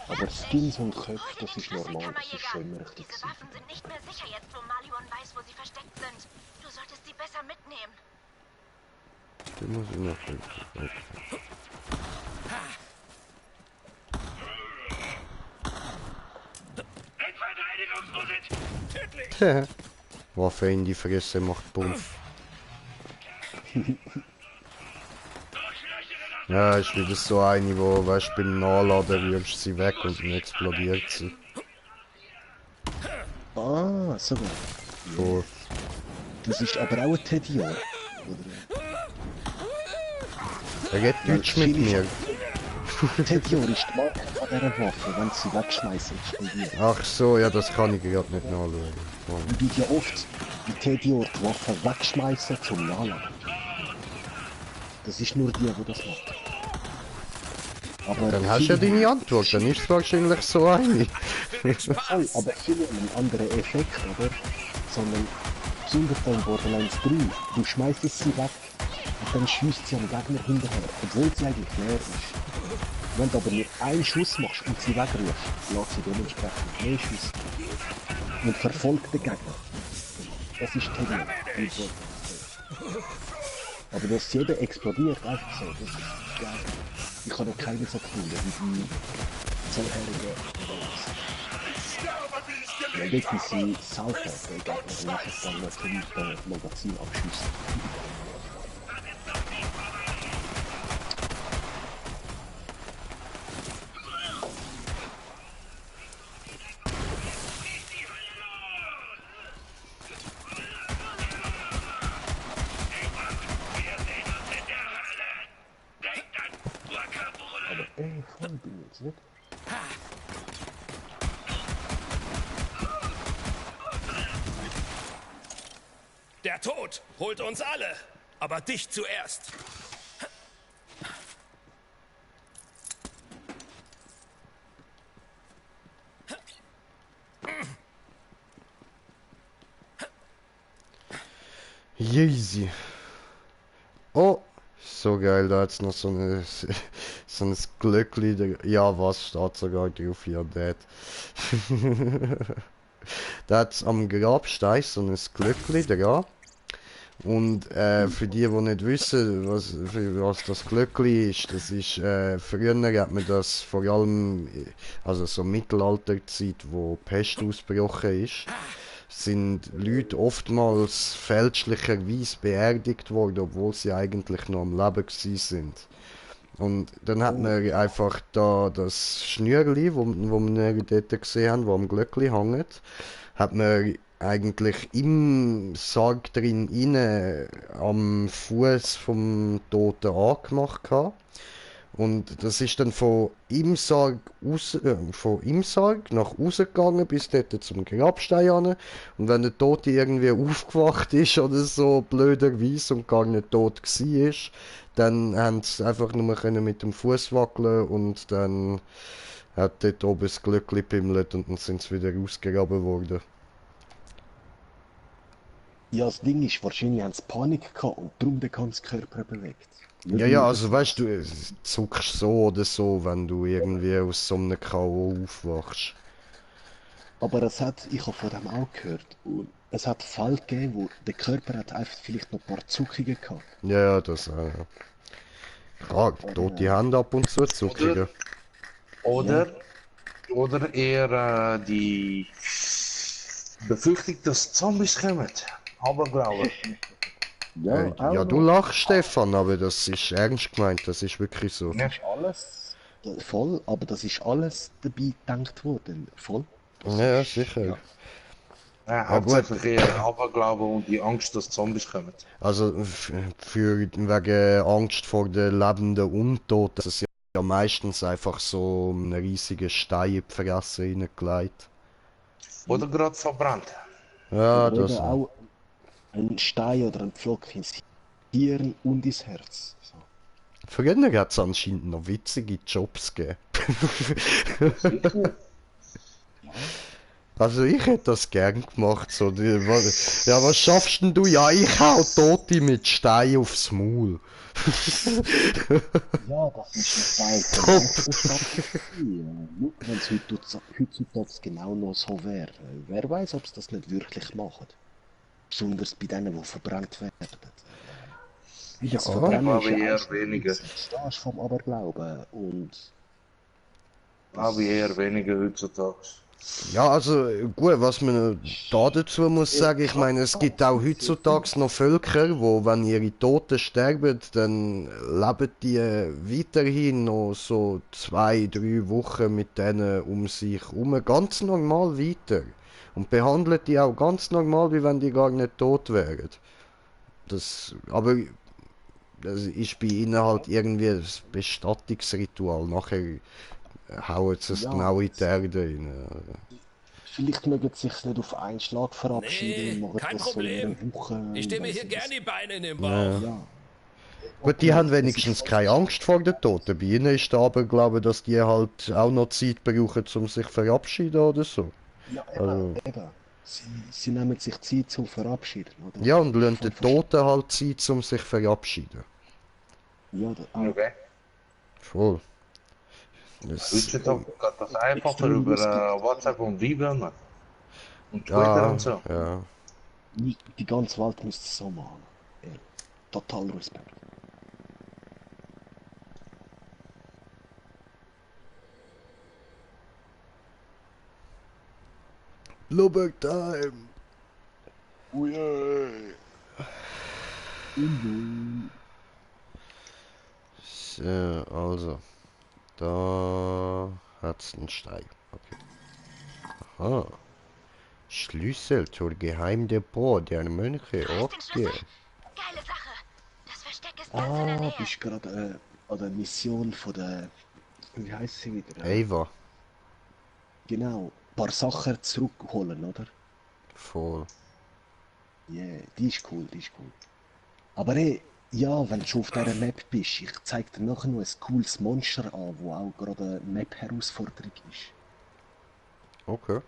Aber Skins und Köpfe, das ist normal, das ist schon immer richtig. Diese Waffen sind nicht mehr sicher jetzt, wo Maliwan weiß, wo sie versteckt sind. Du solltest sie besser mitnehmen. Den muss ich noch finden. Okay. Waffe in die Fresse macht Bumpf. Ja, ist wieder so eine, wo, weißt du, beim Nachladen rührst sie weg und dann explodiert sie. Ah, sogar. So. Das ist aber auch ein Teddy, oder? Er geht Deutsch mit mir. Tedior ist die Marke von dieser Waffe, wenn sie wegschmeißen, explodiert. Ach so, ja, das kann ich gerade nicht nachschauen. Man tut ja oft die Tedior die Waffe wegschmeißen zum Nachladen. Das ist nur die das macht. Aber Dann hast du ja deine Antwort, dann ist es wahrscheinlich so eine. voll, aber viele haben einen anderen Effekt, oder? Sondern besonders bei Borderlands 3, du schmeißt sie weg und dann schießt sie am Gegner hinterher, obwohl sie eigentlich leer ist. Wenn du aber nur einen Schuss machst und sie wegrufst, lässt sie dementsprechend mehr Schüsse und verfolgt den Gegner. Das ist Technik. Aber dass jeder explodiert, einfach so, das ist geil. Ich habe noch keine so gefunden wie die vorherigen Balance. Wenn wirklich sie saufen, der Gegner, dann lass es dann natürlich das Magazin abschießen. Voll bin ich jetzt nicht. Der Tod holt uns alle, aber dich zuerst. Easy. Oh, so geil, da hat's noch so ein Glöckli. Ja, was steht sogar drauf? Ja, Dad. Da hat's am Grabstein so ein Glöckli dran. Und für die nicht wissen, was das Glöckli ist, das ist, früher hat man das vor allem, also so Mittelalterzeit, wo Pest ausgebrochen ist, sind Leute oftmals fälschlicherweise beerdigt worden, obwohl sie eigentlich noch am Leben gewesen sind. Und dann hat man einfach da das Schnürli, wo wir dort gesehen haben, wo am Glöckli hängt, hat man eigentlich im Sarg drin inne am Fuß vom Toten angemacht gehabt. Und das ist dann von im Sarg nach außen gegangen bis dort zum Grabstein hin. Und wenn der Tote irgendwie aufgewacht ist oder so blöderweise und gar nicht tot war, dann haben sie einfach nur mit dem Fuß wackeln und dann hat dort oben das Glöckli gebimmelt und dann sind sie wieder rausgegraben worden. Ja, das Ding ist, wahrscheinlich haben sie Panik gehabt und darum den ganzen Körper bewegt. Ja, also weißt du, zuckst so oder so, wenn du irgendwie aus so einem K.O. aufwachst. Aber ich habe von dem auch gehört. Und es hat Fälle gegeben, wo der Körper hat einfach vielleicht noch ein paar Zuckungen gehabt. Ja, das auch. Ja. Klar, tote Hände ab und zu Zuckungen. Oder eher die Befürchtung, dass Zombies kommen. Aberglaube. Ja, du lachst, Stefan, aber das ist ernst gemeint, das ist wirklich so. Das ist alles voll, aber das ist alles dabei gedacht worden. Voll. Ja, sicher. Ja, hauptsächlich eher Aberglaube und die Angst, dass Zombies kommen. Also wegen Angst vor den lebenden Untoten, das ist ja meistens einfach so einen riesigen Stein in die Fresse reingelegt. Oder gerade verbrannt. Ja, oder das auch ein Stein oder ein Pflock ins Hirn und ins Herz. So. Früher hat es anscheinend noch witzige Jobs gegeben. Also ich hätte das gern gemacht. So, was schaffst denn du? Ja, ich hau Tote mit Stein aufs Maul. Ja, das ist ein Teil wenn es heutzutage genau noch so wäre. Wer weiß, ob sie das nicht wirklich machen. Besonders bei denen, die verbrannt werden. Das Verbrennen aber ist eher ja weniger. Das ist vom Aberglauben und... Aber eher weniger heutzutage. Ja, also gut, was man da dazu muss sagen, ich meine, es gibt auch heutzutage noch Völker, wo, wenn ihre Toten sterben, dann leben die weiterhin noch so 2-3 Wochen mit denen um sich herum ganz normal weiter. Und behandeln die auch ganz normal, wie wenn die gar nicht tot wären. Aber das ist bei ihnen halt irgendwie das Bestattungsritual. Nachher hauen sie es Ja, genau in die Erde rein. vielleicht mögen sie sich nicht auf einen Schlag verabschieden Nee, und machen kein das so in Problem. einer Woche. Ich stehe mir weiss hier ich gern was. die Beine in den Bauch. Ja. Ja. Gut, die haben das ist wenigstens voll- keine Angst vor den Toten. Bei ihnen ist aber, glaube ich, dass die halt auch noch Zeit brauchen, um sich zu verabschieden oder so. Ja, Also, eben. Sie nehmen sich Zeit zum Verabschieden, oder? ja, und lassen Von den Toten halt Zeit, um sich zu verabschieden. Ja, Okay. Voll. Das, Heutzutage geht das einfacher über WhatsApp und Viber und Twitter ja, und so. ja. Die ganze Welt müsste es so machen. Ja. Total Respekt. Blubber Time! Oh yeah. So, also. Da hat's einen Stein. Okay. Aha. Schlüssel zur Geheimdepot der Mönche. Du hast den Okay. Schlüssel? Geile Sache. Das Versteck ist ganz in der Nähe. Bist gerade an der Mission von der... Wie heisst sie wieder? Ava. Genau. Ein paar Sachen zurückholen, oder? Voll. Yeah, die ist cool, die ist cool. Aber hey, ja, wenn du schon auf dieser Map bist, ich zeig dir nachher noch ein cooles Monster an, wo auch gerade eine Map-Herausforderung ist. Okay.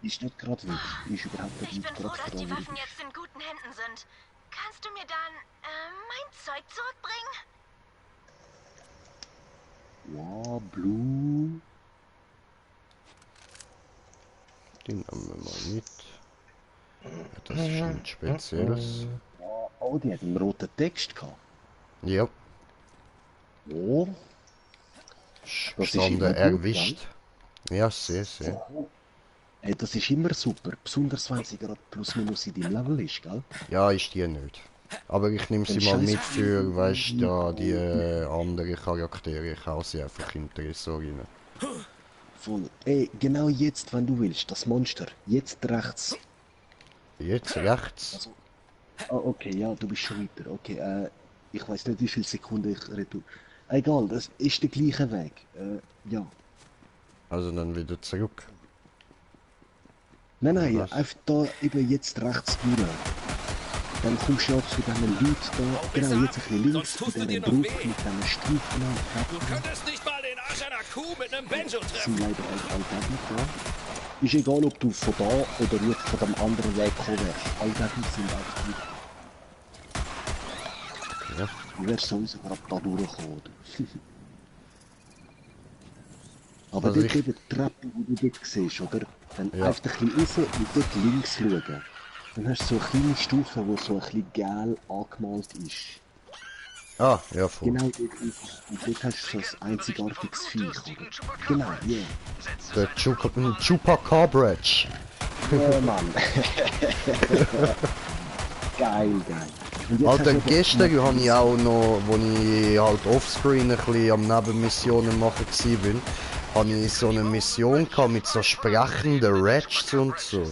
Ist nicht gerade wild, ist überhaupt nicht Ich bin froh, gerade dass die wild. Waffen jetzt in guten Händen sind. Kannst du mir dann, mein Zeug zurückbringen? Ja, Blue. Den nehmen wir mal mit. Ja, das ist nichts Spezielles. Oh, die hat einen roten Text gehabt. Ja. Oh, Das ist immer Gestanden gut, erwischt. Ja, sehr, sehr. hey, das ist immer super, besonders wenn sie gerade plus minus in deinem Level ist, gell? Ja, ist die nicht. Aber ich nehme sie Dann mal scheiß- mit für, weißt du, da die anderen Charaktere. Ich hau sie einfach in die Tresor rein. Voll. Ey, genau jetzt, wenn du willst, das Monster, jetzt rechts. Jetzt rechts. Ah, okay, ja, du bist schon weiter. Okay, ich weiß nicht, wie viele Sekunden ich retour. Egal, das ist der gleiche Weg. Ja. Also dann wieder zurück. Nein, Was? einfach da eben jetzt rechts durch. Dann kommst du ja zu diesen Leuten da, genau, jetzt ein bisschen links, Sonst tust bei du dir dieser noch Brücke weh. mit diesen Streifen und Du Treppen. könntest nicht mal den Arsch einer Kuh mit einem Banjo Das treffen. sind leider auch Allgegner da. Ist egal, ob du von da oder jetzt von dem anderen Weg gekommen wärst. Allgegner sind einfach wieder. Ja. Du wärst sowieso gerade da durchgekommen, oder? Aber Also dort ich- eben die Treppe, die du dort siehst, oder? Dann Ja. einfach ein bisschen raus und dort links schauen. Dann hast du so eine kleine Stufe, die so ein bisschen gel angemalt ist. Ah, ja, voll. Genau dort ist es. Und dort hast du so ein einzigartiges Viech, oder? Genau, yeah. Der Chupacabratch. Ja, Mann. Geil, geil. Und jetzt Alter, hast du eben- gestern habe ich auch noch, wo ich halt offscreen ein bisschen am Nebenmissionen machen war, habe ich so eine Mission gehabt mit so sprechenden Ratchs und so.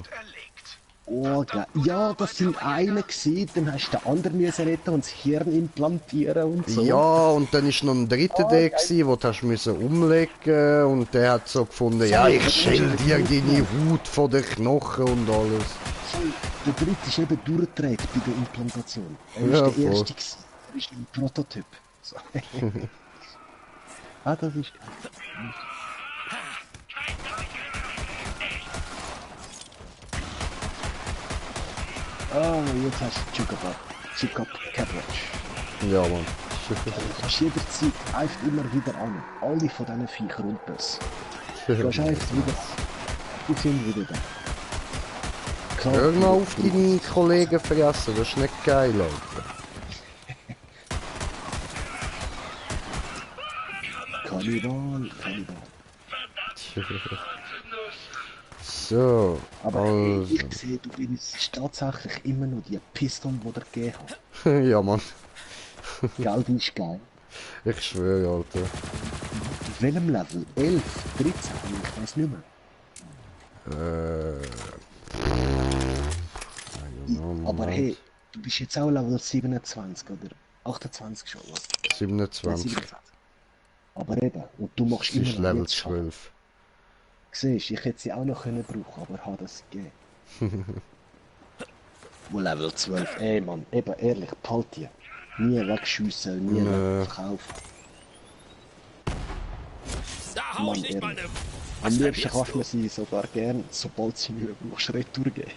Oh, geil. Ja, das sind eine gewesen, dann hast du den anderen müssen retten und das Hirn implantieren und so. Ja, und dann ist noch ein dritter der gewesen, wo du hast müssen umlegen und der hat so gefunden, ja, ich schäl dir deine Haut von den Knochen und alles. Der dritte ist eben durchgedreht bei der Implantation. Er Ja, ist der voll. erste gewesen. Er ist ein Prototyp. So. Ah, das ist geil. Ah, jetzt hast du Chicop Cabbage. Ja, Mann. Du kannst jederzeit einfach immer wieder an. Alle von diesen Viechern und Böss. Du kannst einfach wieder. Die sind wieder da. Klar, Hör mal auf deine Kollegen fressen, das ist nicht geil, Alter. Kannibal, Kannibal. So, Aber also. ich sehe, du bist tatsächlich immer noch die Pistole, die er gegeben hat. Ja, Mann. Gell, die ist geil. Ich schwöre, Alter. Auf welchem Level? 11, 13? Ich weiß nicht mehr. I don't know, Aber Mann. hey, du bist jetzt auch Level 27, oder? 28 schon, was? 27. 27. Aber eben, und du machst Das immer ist noch Level jetzt schon. 12. Siehst, ich hätte sie auch noch können brauchen, aber habe das gegeben. Wo Level 12, ey Mann, eben ehrlich, behalt die. Nie wegschiessen, nie verkaufen. Da hau Mann, ich nicht mal ehrlich. ne... Am Was liebsten verbierst kannst du du? sie sogar gern, sobald sie mir brauchst, retour geben.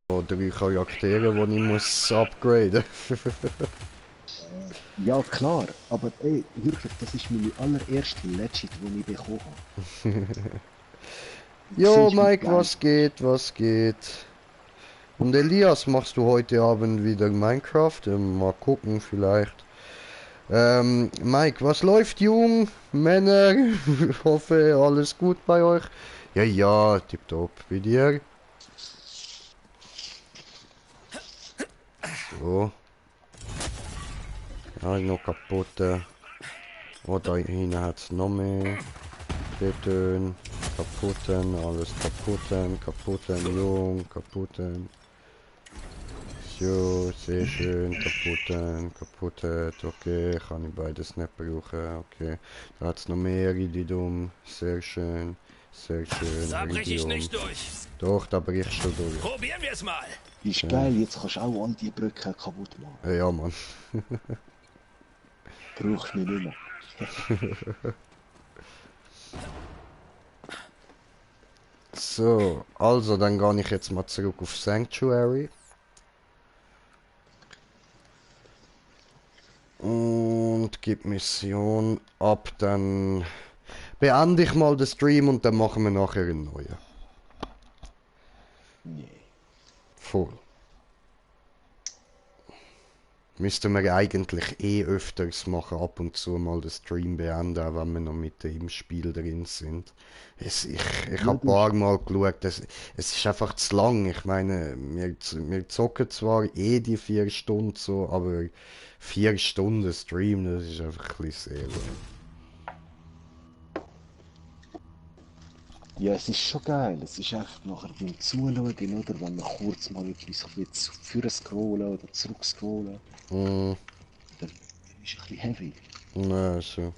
Oder 3 Charaktere, die ich muss upgraden. Ja klar, aber ey, wirklich, das ist meine allererste Legit, die ich bekommen habe. Jo, Siehst du, Mike, geil. was geht, was geht? Und Elias, machst du heute Abend wieder Minecraft? Mal gucken, vielleicht. Mike, was läuft, Jung? Männer? Ich hoffe, alles gut bei euch? Ja, ja, tipptopp. Bei dir? So. Ja, noch kaputt. Oh, da hinten hat es noch mehr. Beton, kaputten, alles kaputten, Jung, kaputten. So, sehr schön, kaputtet, okay, kann ich beides nicht brauchen, okay. Da hat es noch mehr Iridium, sehr schön, Da brech ich Iridium. nicht durch. Doch, da brichst du durch. Probieren wir es mal. Ist geil, jetzt kannst du auch all die Brücken kaputt machen. Ja, Mann. Brauchst du mich nicht mehr. So, also dann gehe ich jetzt mal zurück auf Sanctuary. Und gib Mission ab, dann beende ich mal den Stream und dann machen wir nachher einen neuen. Nee. Voll. Müssten wir eigentlich öfters machen, ab und zu mal den Stream beenden, auch wenn wir noch mit im Spiel drin sind. Ich habe ein paar Mal geschaut, es ist einfach zu lang. Ich meine, wir zocken zwar die 4 Stunden so, aber 4 Stunden Stream, das ist einfach ein bisschen sehr lang. Ja, es ist schon geil. Es ist einfach nachher beim Zuschauen, oder? Wenn man kurz mal etwas so wie für scrollen oder zurück scrollen. Dann ist es ein bisschen heavy. Ja, so.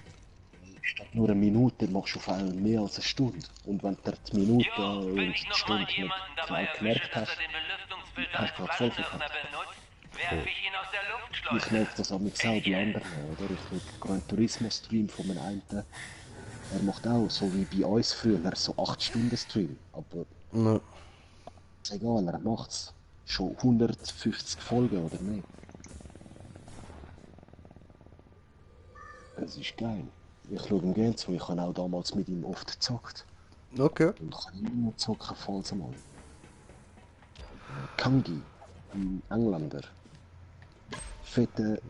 Statt nur eine Minute machst du auf einmal mehr als eine Stunde. Und wenn du die Minute und die Stunde nicht genau gemerkt hast, hast du gerade voll verkackt. Ich merke das auch mit auch bei anderen, oder? Ich schaue Gran Turismo Stream von einem einen. Er macht auch, so wie bei uns früher, so 8 Stunden Stream. Aber Ja. ist egal, er macht's. Schon 150 Folgen oder mehr. Es ist geil. Ich schaue ihm gerne zu, ich habe auch damals mit ihm oft gezockt. Okay. Und kann immer noch zocken, falls einmal. Kangi, ein Engländer. Fette,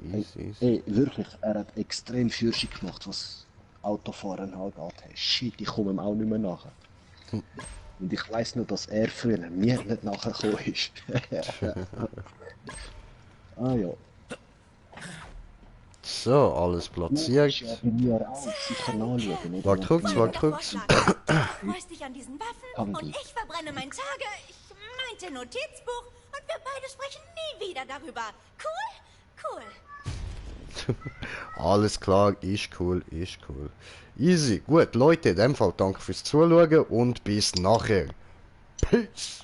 ey, wirklich, er hat extrem Führung gemacht, was Autofahren halt angeht. Shit, ich komme ihm auch nicht mehr nach. Und ich weiss nur, dass er früher mir nicht nachgekommen ist. Ah ja. So, alles platziert. Ja, bei mir auch. Sicher nachschauen, oder? Wart kurz, wart kurz. Du freust dich an diesen Waffen Kangi. und ich verbrenne mein meinte Notizbuch und wir beide sprechen nie wieder darüber. Cool? Cool. Alles klar, ist cool, ist cool. Easy, gut, Leute, in dem Fall danke fürs Zuschauen und bis nachher. Peace!